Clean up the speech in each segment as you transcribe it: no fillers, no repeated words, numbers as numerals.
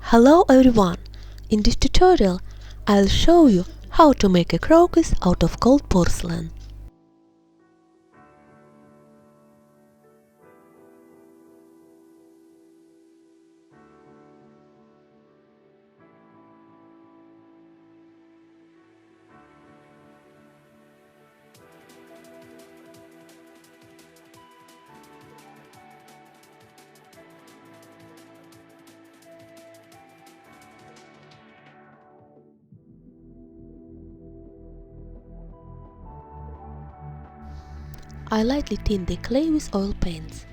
Hello everyone! In this tutorial I'll show you how to make a crocus out of cold porcelain. I lightly tint the clay with oil paints.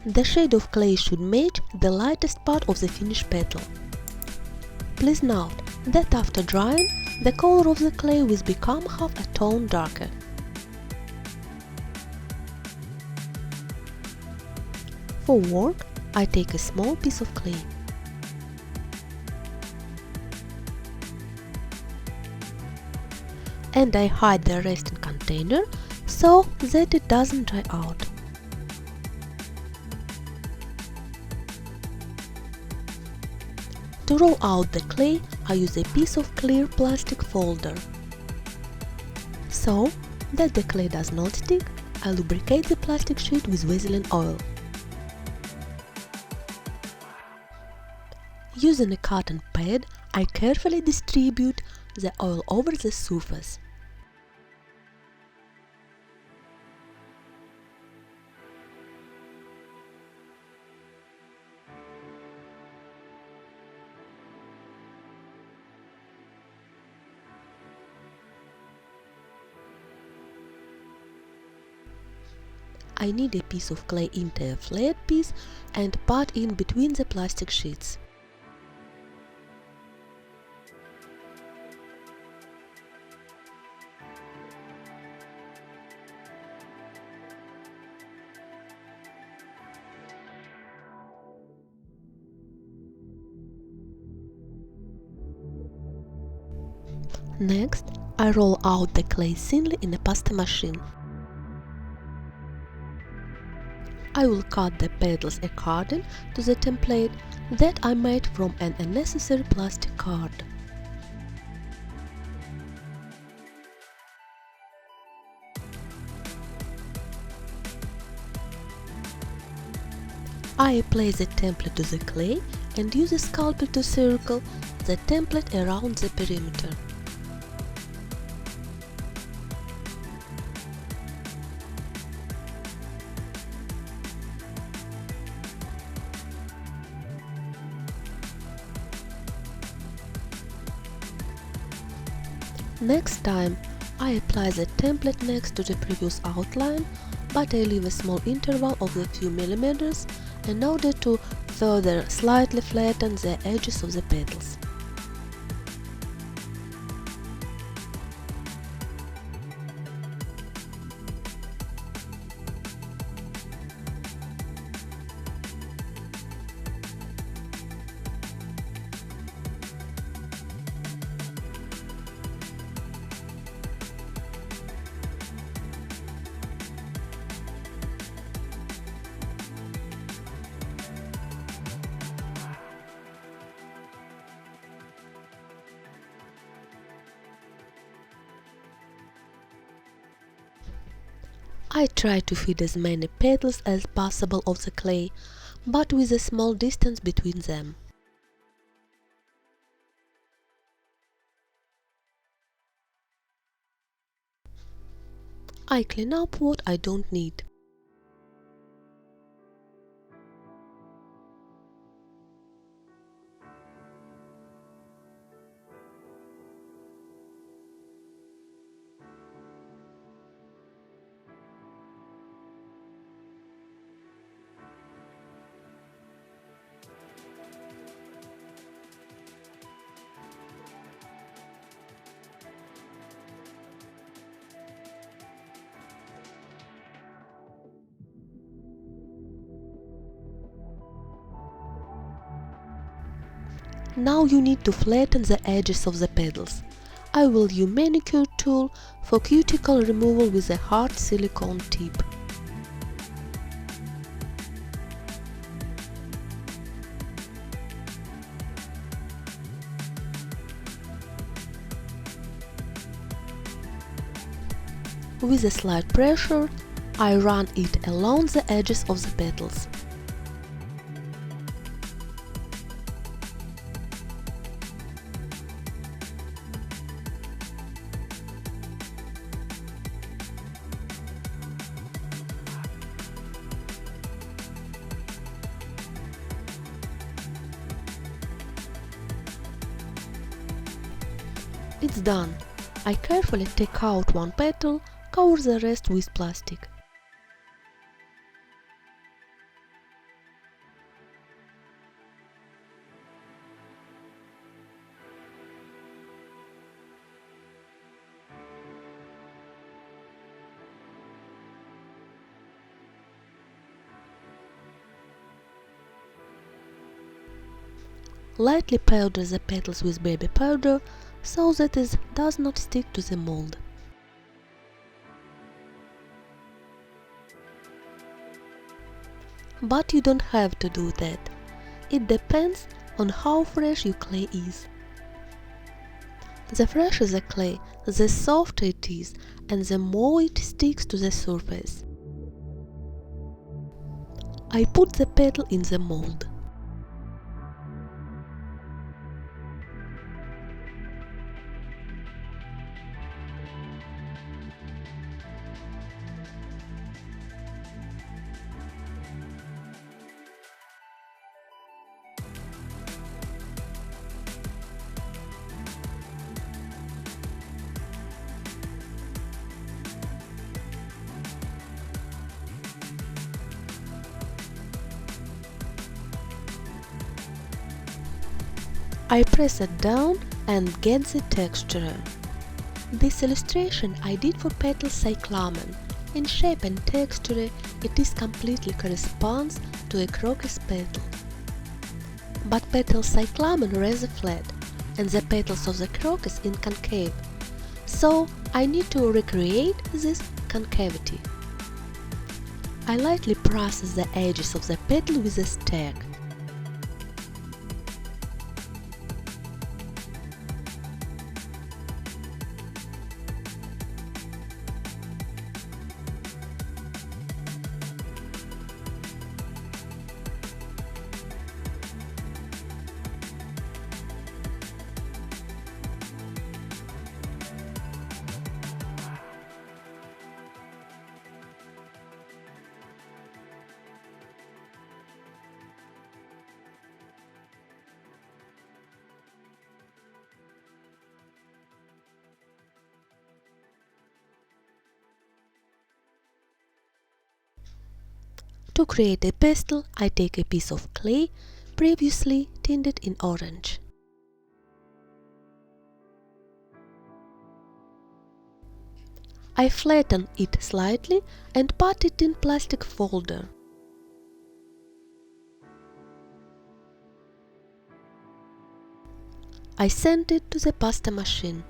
The shade of clay should match the lightest part of the finished petal. Please note that after drying, the color of the clay will become half a tone darker. For work, I take a small piece of clay. And I hide the rest in container so that it doesn't dry out. To roll out the clay, I use a piece of clear plastic folder. So that the clay does not stick, I lubricate the plastic sheet with Vaseline oil. Using a cotton pad, I carefully distribute the oil over the surface. I knead a piece of clay into a flat piece and pat in between the plastic sheets. Next, I roll out the clay thinly in a pasta machine. I will cut the petals according to the template that I made from an unnecessary plastic card. I apply the template to the clay and use a scalpel to circle the template around the perimeter. Next time, I apply the template next to the previous outline, but I leave a small interval of a few millimeters in order to further slightly flatten the edges of the petals. I try to feed as many petals as possible of the clay, but with a small distance between them. I clean up what I don't need. Now you need to flatten the edges of the petals. I will use manicure tool for cuticle removal with a hard silicone tip. With a slight pressure, I run it along the edges of the petals. It's done. I carefully take out one petal, cover the rest with plastic. Lightly powder the petals with baby powder so that it does not stick to the mold. But you don't have to do that. It depends on how fresh your clay is. The fresher the clay, the softer it is and the more it sticks to the surface. I put the petal in the mold. I press it down and get the texture. This illustration I did for petal cyclamen. In shape and texture it is completely corresponds to a crocus petal. But petal cyclamen rather flat and the petals of the crocus in concave. So I need to recreate this concavity. I lightly process the edges of the petal with a stack. To create a pestle, I take a piece of clay previously tinted in orange. I flatten it slightly and put it in plastic folder. I send it to the pasta machine.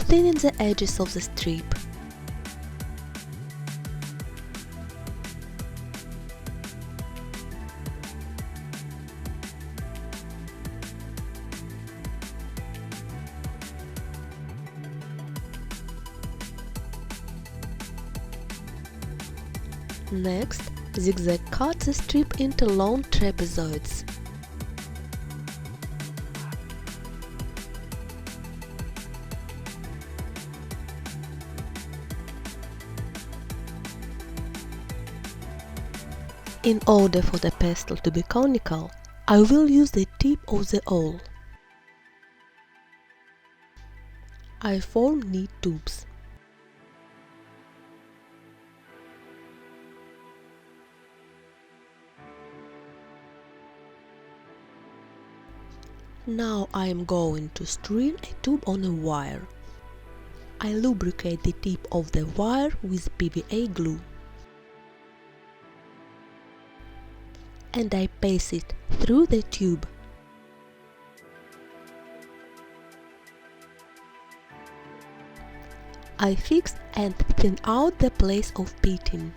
Thinning the edges of the strip. Next, zigzag cut the strip into long trapezoids. In order for the pestle to be conical, I will use the tip of the awl. I form neat tubes. Now I am going to string a tube on a wire. I lubricate the tip of the wire with PVA glue and I pass it through the tube. I fix and thin out the place of pitting.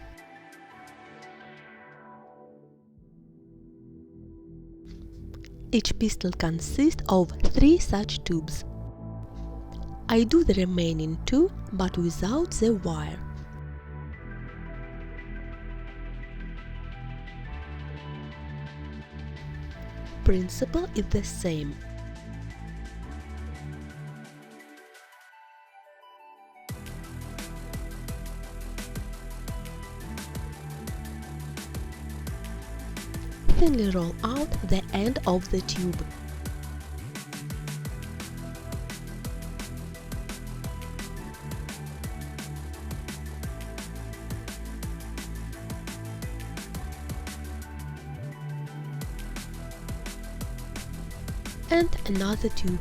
Each pistil consists of 3 such tubes. I do the remaining 2, but without the wire. Principle is the same. Thinly roll out the end of the tube. And another tube.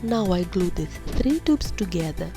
Now I glue these 3 tubes together.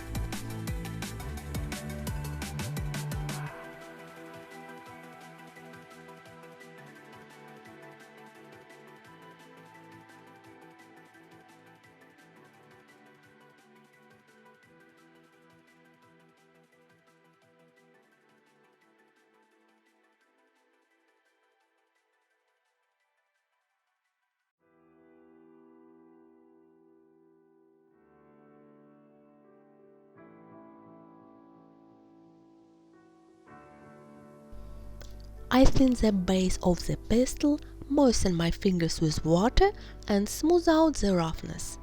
I thin the base of the pestle, moisten my fingers with water and smooth out the roughness.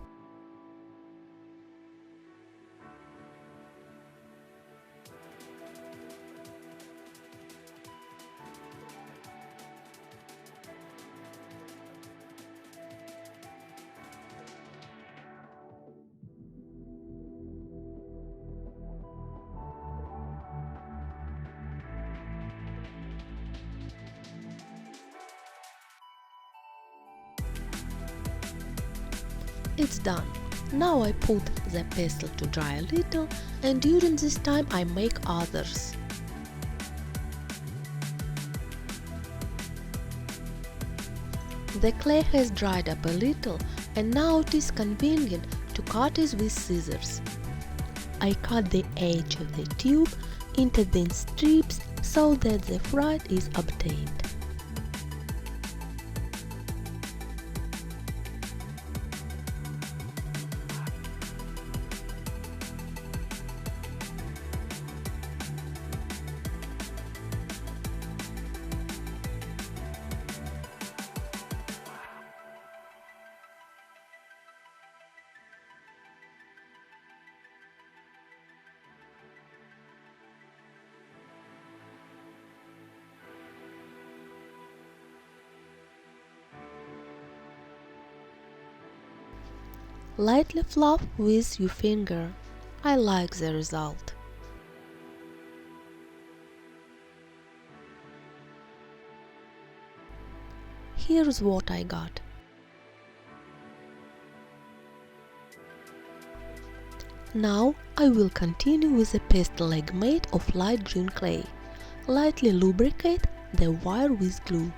It's done. Now I put the pestle to dry a little, and during this time I make others. The clay has dried up a little, and now it is convenient to cut it with scissors. I cut the edge of the tube into thin strips so that the frit is obtained. Lightly fluff with your finger. I like the result. Here's what I got. Now I will continue with a pestle leg made of light green clay. Lightly lubricate the wire with glue.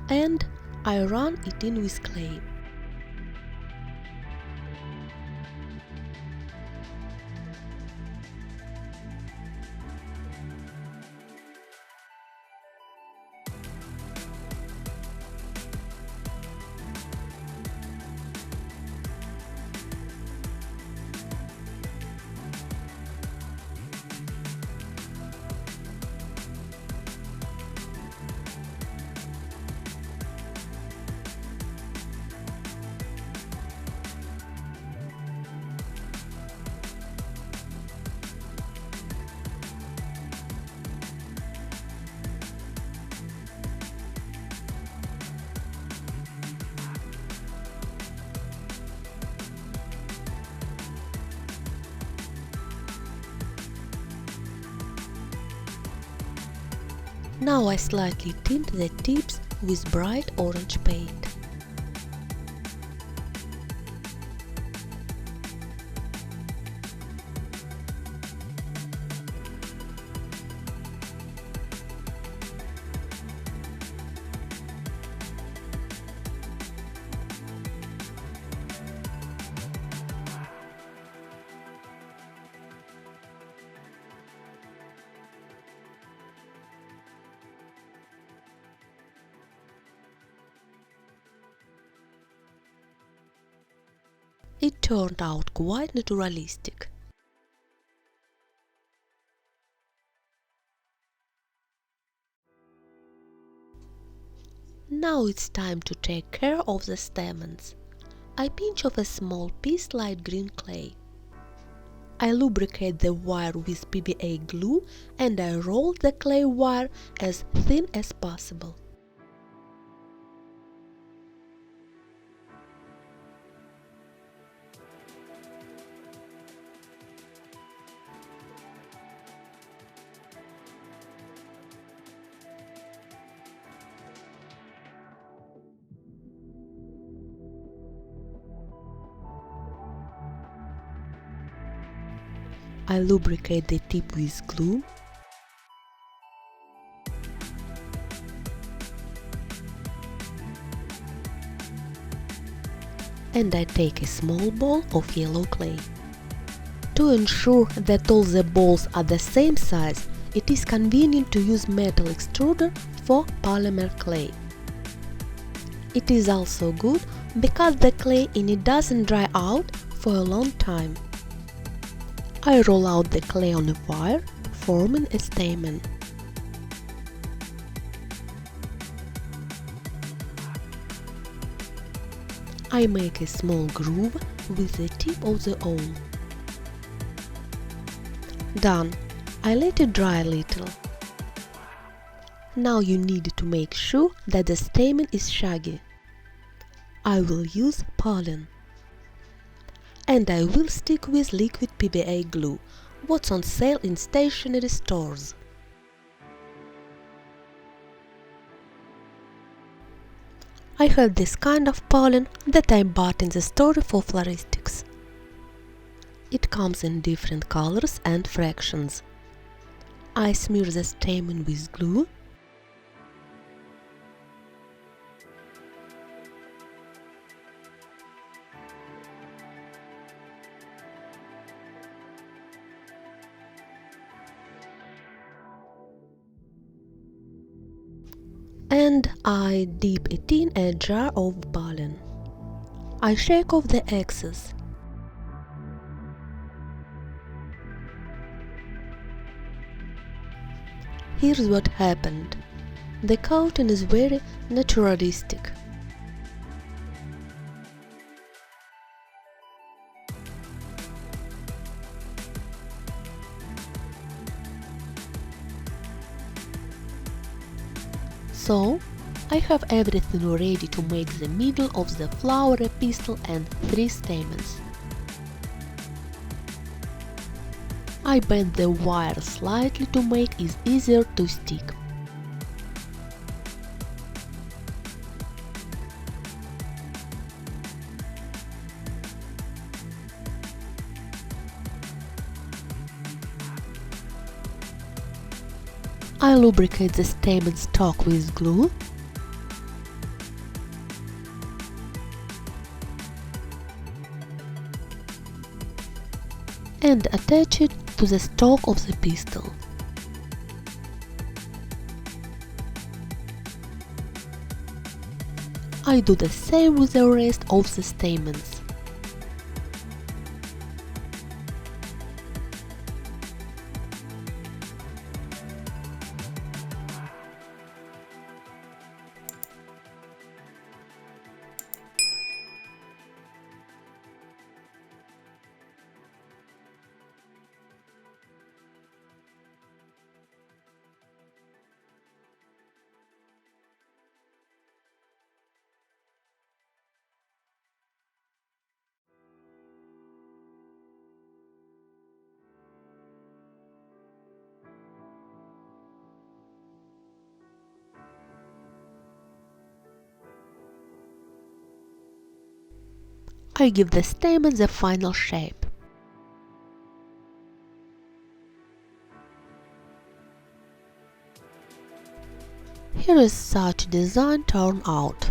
And I run it in with clay. Now I slightly tint the tips with bright orange paint. It turned out quite naturalistic. Now it's time to take care of the stamens. I pinch off a small piece light green clay. I lubricate the wire with PVA glue and I roll the clay wire as thin as possible. I lubricate the tip with glue. And I take a small ball of yellow clay. To ensure that all the balls are the same size, it is convenient to use metal extruder for polymer clay. It is also good because the clay in it doesn't dry out for a long time. I roll out the clay on a wire, forming a stamen. I make a small groove with the tip of the awl. Done. I let it dry a little. Now you need to make sure that the stamen is shaggy. I will use pollen. And I will stick with liquid PVA glue, what's on sale in stationery stores. I have this kind of pollen that I bought in the store for floristics. It comes in different colors and fractions. I smear the stamen with glue. And I dip it in a jar of pollen. I shake off the excess. Here's what happened. The coating is very naturalistic. So, I have everything ready to make the middle of the flower a pistil and 3 stamens. I bend the wire slightly to make it easier to stick. I lubricate the stamen stalk with glue. And attach it to the stalk of the pistil. I do the same with the rest of the stamens. I give the stamen the final shape. Here is such a design turned out.